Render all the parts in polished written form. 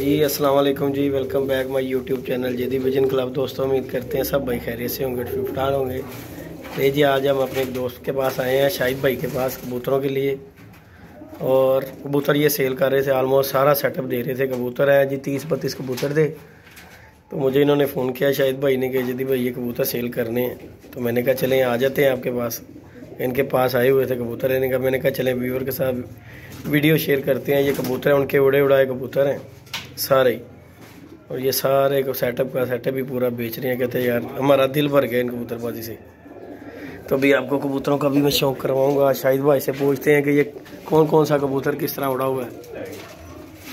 जी अस्सलाम वालेकुम जी, welcome back my YouTube channel Jedi vision club. दोस्तों उम्मीद करते हैं सब भाई खैरियत से होंगे, फिटफाट होंगे। तो जी आज हम अपने एक दोस्त के पास आए हैं, शाहिद भाई के पास, कबूतरों के लिए। और कबूतर ये सेल कर रहे थे, ऑलमोस्ट सारा सेटअप दे रहे थे। कबूतर है जी 30-32 कबूतर थे। तो मुझे इन्होंने फ़ोन किया शाहिद भाई ने कि जदी भाई ये कबूतर सेल करने हैं। तो मैंने कहा चलें आ जाते हैं आपके पास। इनके पास आए हुए थे कबूतर लेने का। मैंने कहा चलें व्यूअर के साथ वीडियो शेयर करते हैं। ये कबूतर हैं, उनके उड़े उड़ाए कबूतर हैं सारे ही। और ये सारे को सेटअप भी पूरा बेच रहे हैं। कहते हैं यार हमारा दिल भर गया इन कबूतरबाजी से। तो अभी आपको कबूतरों का भी मैं शौक़ करवाऊँगा। शाहिद भाई से पूछते हैं कि ये कौन कौन सा कबूतर किस तरह उड़ा हुआ है।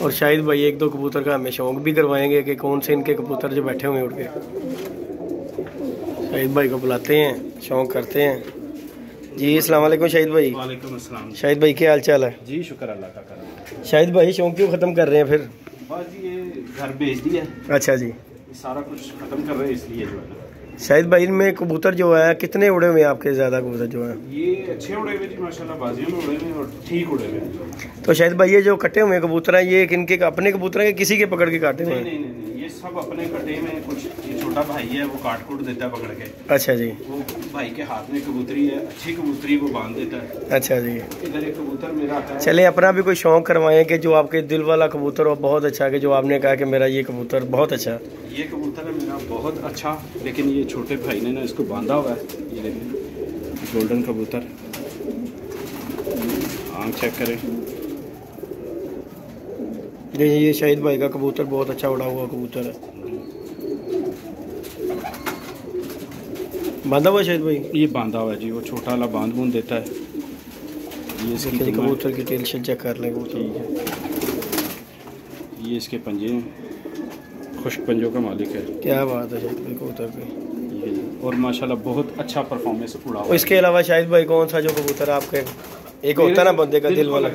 और शाहिद भाई एक दो कबूतर का हमें शौक़ भी करवाएंगे कि कौन से इनके कबूतर जो बैठे हुए हैं उड़ के। शाहिद भाई को बुलाते हैं, शौक़ करते हैं जी। अस्सलाम वालेकुम शाहिद भाई। वालेकुम अस्सलाम। शाहिद भाई क्या हाल चाल है जी? शुक्र अल्लाह का करम। शाहिद भाई शौक़ क्यों ख़त्म कर रहे हैं फिर? बस ये घर बेच दिया। अच्छा जी, सारा कुछ ख़त्म कर रहे हैं इसलिए जो है ना। शाहिद भाई इनमें कबूतर जो है कितने उड़े हुए हैं आपके? ज़्यादा कबूतर जो है ये अच्छे उड़े हुए जी माशाल्लाह, बाजियों में उड़े हुए और ठीक उड़े हुए। तो शाहिद भाई ये जो कटे हुए कबूतर हैं ये किनके अपने कबूतर हैं, किसी के पकड़ के काटे हुए हैं? नहीं, ये सब अपने कटे में। कुछ ये छोटा भाई है वो काट कूट देता है पकड़ के। अच्छा जी। वो भाई के हाथ में कबूतरी है, अच्छी कबूतरी वो बांध देता है। अच्छा जी। इधर एक कबूतर मेरा आता है। चले अपना भी कोई शौक़ करवाएं कि जो आपके दिल वाला कबूतर हो बहुत अच्छा, कि जो आपने कहा कि मेरा ये कबूतर बहुत अच्छा। ये कबूतर है मेरा बहुत अच्छा, लेकिन ये छोटे भाई ने ना इसको बांधा हुआ है। ये देखें गोल्डन कबूतर, आँख चेक करें। ये शाहिद भाई का कबूतर बहुत अच्छा उड़ा हुआ कबूतर है। बांधा हुआ शाहिद भाई? ये बांधा हुआ है जी, वो छोटा वाला बांध बूंद देता है। ये इसकी कबूतर की टेल चेक कर लें। ठीक है, ये इसके पंजे हैं, खुश्क पंजों का मालिक है। क्या बात है शाहिद भाई कबूतर की। और माशाल्लाह बहुत अच्छा परफॉर्मेंस उड़ा हुआ। इसके अलावा शाहिद भाई कौन सा जो कबूतर आपके एक होता है ना बंदे का दिल वाला?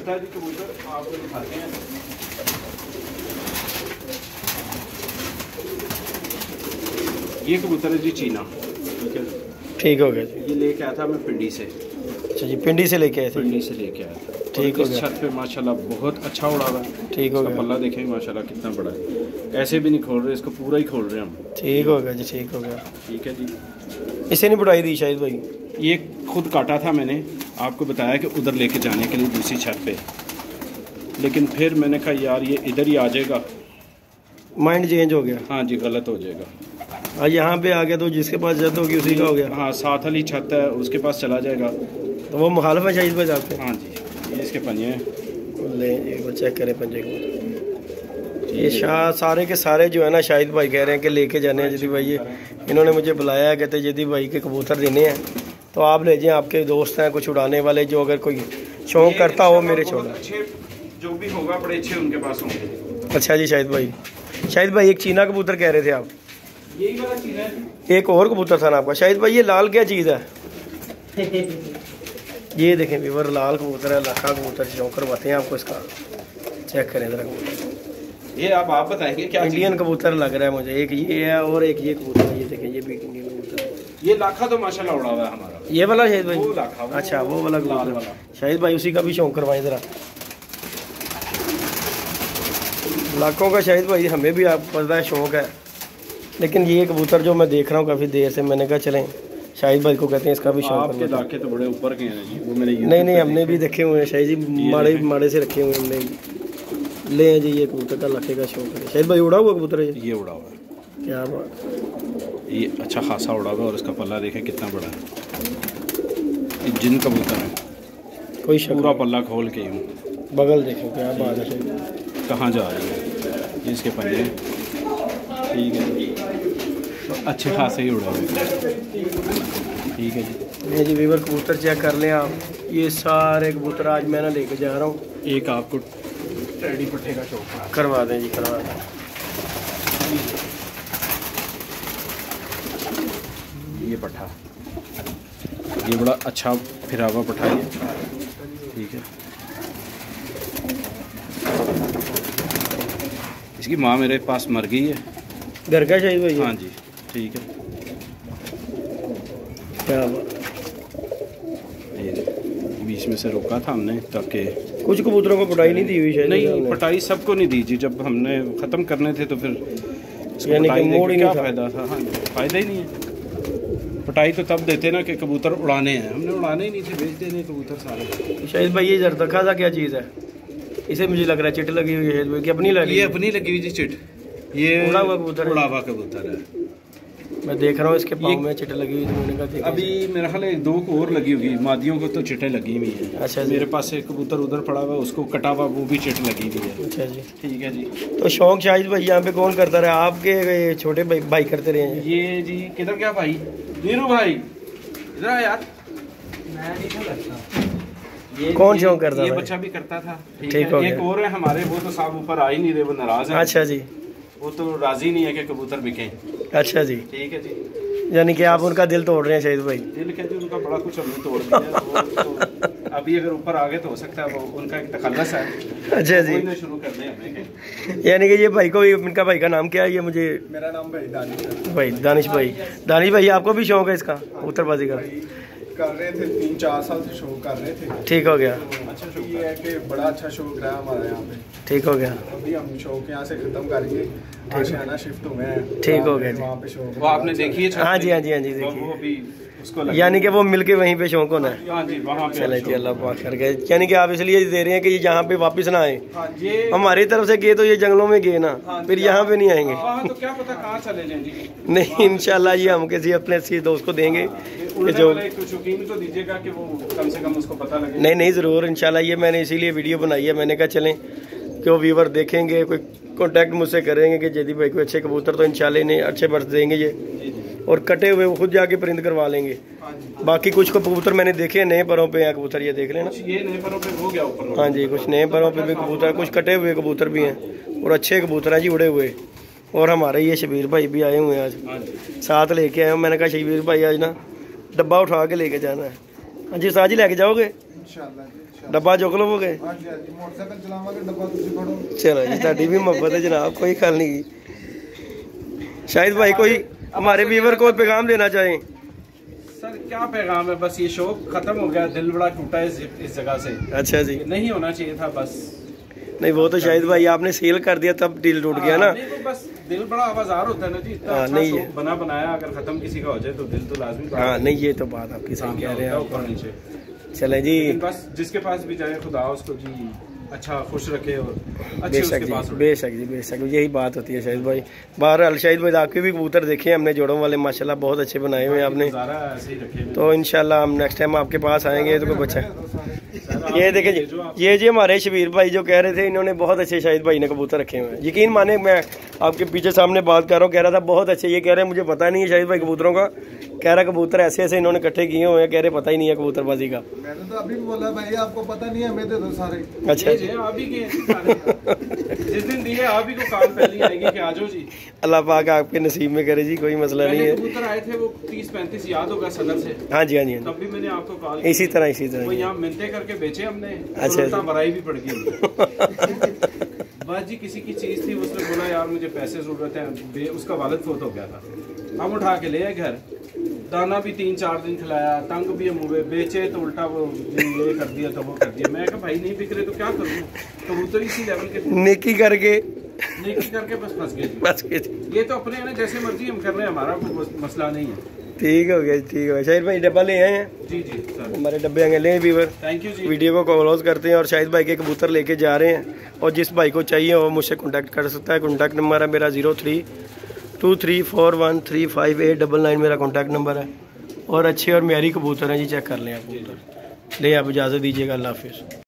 ये कबूतर है जी चीना। ठीक हो गया जी। ये लेके आया था मैं पिंडी से। अच्छा जी, पिंडी से लेके आए थे? पिंडी से लेके आया था। ठीक हो गया। छत पे माशाल्लाह बहुत अच्छा उड़ा हुआ है। ठीक हो गया। पल्ला देखें माशाल्लाह कितना बड़ा है। ऐसे भी नहीं खोल रहे, इसको पूरा ही खोल रहे हैं हम। ठीक हो गया जी, ठीक हो गया। ठीक है जी। इसे नहीं बुढ़ाई दी शाहिद भाई? ये खुद काटा था मैंने, आपको बताया कि उधर लेके जाने के लिए दूसरी छत पे, लेकिन फिर मैंने कहा यार ये इधर ही आ जाएगा। माइंड चेंज हो गया? हाँ जी, गलत हो जाएगा। यहाँ पे आ गया तो जिसके पास जद होगी उसी का हो गया। हाँ, साथ वाली छत है उसके पास चला जाएगा। तो वो मुखालफ है शाहिद भाई आपके? हाँ जी, ये इसके पंजे हैं। ले एक बार चेक करें पंजे को। ये सारे के सारे जो है ना शाहिद भाई कह रहे हैं कि लेके जाने हैं जदी भाई। ये इन्होंने मुझे बुलाया है, कहते जदी भाई के कबूतर देने हैं तो आप ले जाएं। आपके दोस्त हैं कुछ उड़ाने वाले, जो अगर कोई शौक़ करता हो मेरे छोड़। अच्छे जो भी होगा बड़े अच्छे उनके पास होंगे। अच्छा जी शाहिद भाई। शाहिद भाई एक चीना कबूतर कह रहे थे आप? यही वाला चीज़ है। एक और कबूतर था ना आपका शाहिद भाई, ये लाल क्या चीज़ है? ये देखें व्यूअर, लाल कबूतर है, लाखा कबूतर। शौक़ करवाते हैं आपको इसका, चेक करें ज़रा कबूतर। ये आप बताएंगे क्या? इंडियन कबूतर लग रहा है मुझे। एक ये है और एक ये कबूतर है। ये देखें ये भी इंडियन कबूतर है। ये लाखा तो माशाल्लाह उड़ा हुआ है हमारा। ये वाला शाहिद भाई? वो लाखा, अच्छा वो वाला लाल कबूतर वाला। शाहिद भाई उसी का भी शौक़ करवाएं ज़रा। लाखों का शाहिद भाई हमें भी आप पता है शौक़ है, लेकिन ये कबूतर जो मैं देख रहा हूँ काफ़ी देर से, मैंने कहा चलें शाहिद भाई को कहते हैं इसका भी शौक़। आपके लाखे तो बड़े ऊपर के हैं जी, वो मेरे नहीं हमने भी देखे हुए हैं शाहिद जी, माड़े से रखे हुए हैं हमने। ले जी ये कबूतर का लाखे का शौक़ है। शाहिद भाई उड़ा हुआ कबूतर है ये उड़ा हुआ है। क्या बात। ये अच्छा खासा उड़ा हुआ है और इसका पल्ला देखें कितना बड़ा है। ये जिन कबूतर है, कोई पूरा पल्ला खोल के यूँ बगल देखें, क्या बात है। कहाँ जा रही है। ये इसके पंजे हैं। ठीक है, तो अच्छे खासे ही उड़ा हुआ है। ठीक है जी। ये जी वीवर कबूतर चेक कर लें आप। ये सारे कबूतर आज मैं ना लेके जा रहा हूँ। एक आपको टेडी पट्टे का शौक करवा दें जी, करवा दें। ये पट्ठा, ये बड़ा अच्छा फिरा हुआ पट्ठा है। ठीक है, इसकी माँ मेरे पास मर गई है। घर का शाहिद भाई? हाँ जी। ठीक है, क्या बात। ये बीच में से रोका था हमने ताकि कुछ कबूतरों को पटाई नहीं दी हुई शायद? नहीं, पटाई सबको नहीं दी जी, जब हमने ख़त्म करने थे तो फिर यानी कि मोड़ ही क्या नहीं था। फ़ायदा था। हाँ, फ़ायदा ही नहीं है। पटाई तो तब देते ना कि कबूतर उड़ाने हैं, हमने उड़ाने ही नहीं थे, बेच देने कबूतर सारे। शायद भाई ये जरदखा था क्या चीज़ है? इसे मुझे लग रहा है चिट लगी हुई है कि अपनी लगी? ये अपनी लगी हुई जी चिट, ये उड़ा हुआ कबूतर है। उड़ा हुआ कबूतर है। मैं देख रहा हूँ इसके पाँव में चिट लगी हुई, तो मैंने कहा देखिए। अभी मेरा ख्याल है 2 को और लगी होगी, मादियों को तो चिटें लगी हुई हैं। अच्छा जी। मेरे पास एक कबूतर उधर पड़ा हुआ, उसको कटा हुआ, वो भी चिट लगी हुई है। अच्छा जी। ठीक है जी। तो शौक शाहिद भाई यहाँ पे कौन करता रहा? आपके छोटे भाई करते रहे हैं? ये जी किधर क्या भाई, नीरू भाई इधर आ यार। मैं नहीं था लगता। कौन शौक करता था? ये बच्चा भी करता था। ठीक हो गया। एक और है हमारे, वो तो साहब ऊपर आ ही नहीं रहे, वो नाराज है। अच्छा जी। वो तो राजी नहीं है कि कबूतर बिके। अच्छा जी। ठीक है जी। यानी कि आप उनका दिल तोड़ रहे हैं शाहिद भाई? दिल कहते उनका बड़ा कुछ हमने तोड़ दिया। तो अभी अगर ऊपर आ गए तो हो सकता है वो उनका एक तखल्लुस है। अच्छा जी। शुरू कर दें हमें। यानी कि ये भाई को भी, इनका भाई का नाम क्या है? ये मुझे, मेरा नाम भाई दानिश है। भाई दानिश भाई। दानिश भाई आपको भी शौक है इसका कबूतरबाजी का? कर रहे थे 3-4 साल से शौक कर रहे थे। ठीक हो गया। अच्छा शौक ये है कि बड़ा अच्छा शौक रहा हमारा यहाँ पे। ठीक हो गया। अभी हम शौक यहाँ से खत्म करेंगे, आशियाना शिफ्ट हुए हैं। ठीक हो गया जी। वहाँ पे शौक वो आपने देखी है? हाँ जी, हाँ जी, हाँ जी, वो देखिए। अभी उसको लगा। यानी कि वो मिलके वहीं पे शौक होना है। हाँ जी, वहाँ पे चले जी, अल्लाह पाक कर गए। यानी कि आप इसलिए दे रहे हैं कि ये यहाँ पे वापस ना आए। हाँ जी। ये हमारी तरफ से गए तो ये जंगलों में गए ना, फिर यहाँ पे नहीं आएंगे। वहाँ तो क्या पता कहाँ चले जाएं जी। नहीं, इंशाल्लाह ये हम किसी अपने किसी दोस्त को देंगे कि जो, कुछ शौकीन को दीजिएगा कि वो कम से कम उसको पता लगे। नहीं नहीं ज़रूर इंशाल्लाह। ये मैंने इसीलिए वीडियो बनाई है। मैंने कहा चलें कि वो व्यूवर देखेंगे, कोई कांटेक्ट मुझसे करेंगे कि जैदी भाई को अच्छे कबूतर तो इंशाल्लाह इन्हें अच्छे बर्थ देंगे ये, और कटे हुए वो खुद जाके परिंद करवा लेंगे। बाकी कुछ को कबूतर मैंने देखे हैं नए परों पे हैं कबूतर, ये देख लेना। ये नए परों पे हो गया ऊपर। हाँ जी, कुछ नए परों पे भी कबूतर, कुछ कटे हुए कबूतर भी हैं और अच्छे कबूतर हैं जी, उड़े हुए। और हमारे ये शबीर भाई भी आए हुए हैं आज, साथ लेके आए हैं। मैंने कहा शबीर भाई आज ना डब्बा उठा के लेके जाना है। हाँ जी, साथ ही लेके जाओगे? इंशाल्लाह जी। डब्बा चुक लोगे? हाँ जी, हाँ जी। मोटरसाइकिल चलावांगे, डब्बा तुसी फड़ो। चलो जी, ताड़ी भी मोहब्बत है जनाब, कोई गल नहीं। शाहिद भाई कोई हमारे व्यूवर को पैगाम देना चाहें? सर क्या पैगाम है, बस ये शौक खत्म हो गया, दिल बड़ा टूटा है इस जगह से। अच्छा जी। नहीं होना चाहिए था बस। नहीं वो तो शाहिद भाई आपने सेल कर दिया तब दिल टूट गया ना। नहीं, तो बस दिल बड़ा आवाजार होता है ना जी। इतना अच्छा नहीं शौक है। बना बनाया अगर खत्म किसी का हो जाए तो दिल तो लाजमी। हाँ नहीं, ये तो बात आपकी सही कह रहे हैं ऊपर आप। नीचे। चले जी, बस जिसके पास भी जाए खुदा उसको जी अच्छा खुश रखे और अच्छे बेशक उसके जी, पास उड़े। बेशक जी, बेशक यही बात होती है शाहिद भाई। बहरहाल शाहिद भाई आपके भी कबूतर देखे हैं हमने, जोड़ों वाले माशाल्लाह बहुत अच्छे बनाए हुए हैं आपने। नज़ारा ऐसे ही रखे हुए। तो इंशाल्लाह हम नेक्स्ट टाइम आपके पास आएंगे तो कोई बच्चा। ये देखे जी, ये जी हमारे शबीर भाई जो कह रहे थे, इन्होंने बहुत अच्छे शाहिद भाई ने कबूतर रखे हुए हैं। यकीन माने, मैं आपके पीछे सामने बात कर रहा हूँ, कह रहा था बहुत अच्छे। ये कह रहे हैं मुझे पता नहीं है शाहिद भाई कबूतरों का, कह रहा कबूतर ऐसे ऐसे इन्होंने इकट्ठे किए हुए हैं, कह रहे पता ही नहीं है कबूतरबाजी का। मैंने तो अभी भी बोला भाई आपको पता नहीं है, हमें दे दो सारे। अच्छा ये जो आप ही के जिस दिन दिए आप ही को काम पहली आएगी कि आ जाओ जी। अल्लाह पाक आपके नसीब में करे जी, कोई मसला नहीं पहले है। कबूतर आए थे वो 30-35 याद होगा सदर से। हाँ जी, हाँ जी, हाँ तब भी मैंने आपको कॉल जी। इसी तरह वो यहाँ मिलते करके बेचे हमने। अच्छा, उल्टा बराई भी पड़ गई। बस जी किसी की चीज थी, उसने बोला यार मुझे पैसे जरूरत है, उसका वालिद फोत हो गया था। हम उठा के ले आए घर, दाना भी 3-4 दिन खिलाया, तंग भी हम हुए, बेचे तो उल्टा वो ये कर दिया तो वो कर दिया। मैं कहा भाई नहीं बिक रहे तो क्या करूँ, कबूतर इसी लेवल के नेकी करके नेकी करके बस फंस गए। बस के जी। ये तो अपने है ना, जैसे मर्जी हम कर रहे हैं, हमारा कोई मसला नहीं है। ठीक हो गया, ठीक हो गया। शाहिद भाई डब्बा ले आए हैं? जी जी सर, हमारे डब्बे आगे ले viewer. Thank you ji. Video को क्लोज करते हैं और शाहिद भाई के कबूतर लेके जा रहे हैं। और जिस भाई को चाहिए वो मुझसे कॉन्टैक्ट कर सकता है। कॉन्टैक्ट नंबर है मेरा 0323413589 मेरा कॉन्टैक्ट नंबर है। और अच्छे और म्यारी कबूतर हैं जी, चेक कर लें आप कबूतर। ले आप इजाज़त दीजिएगा, अल्लाह हाफिज़।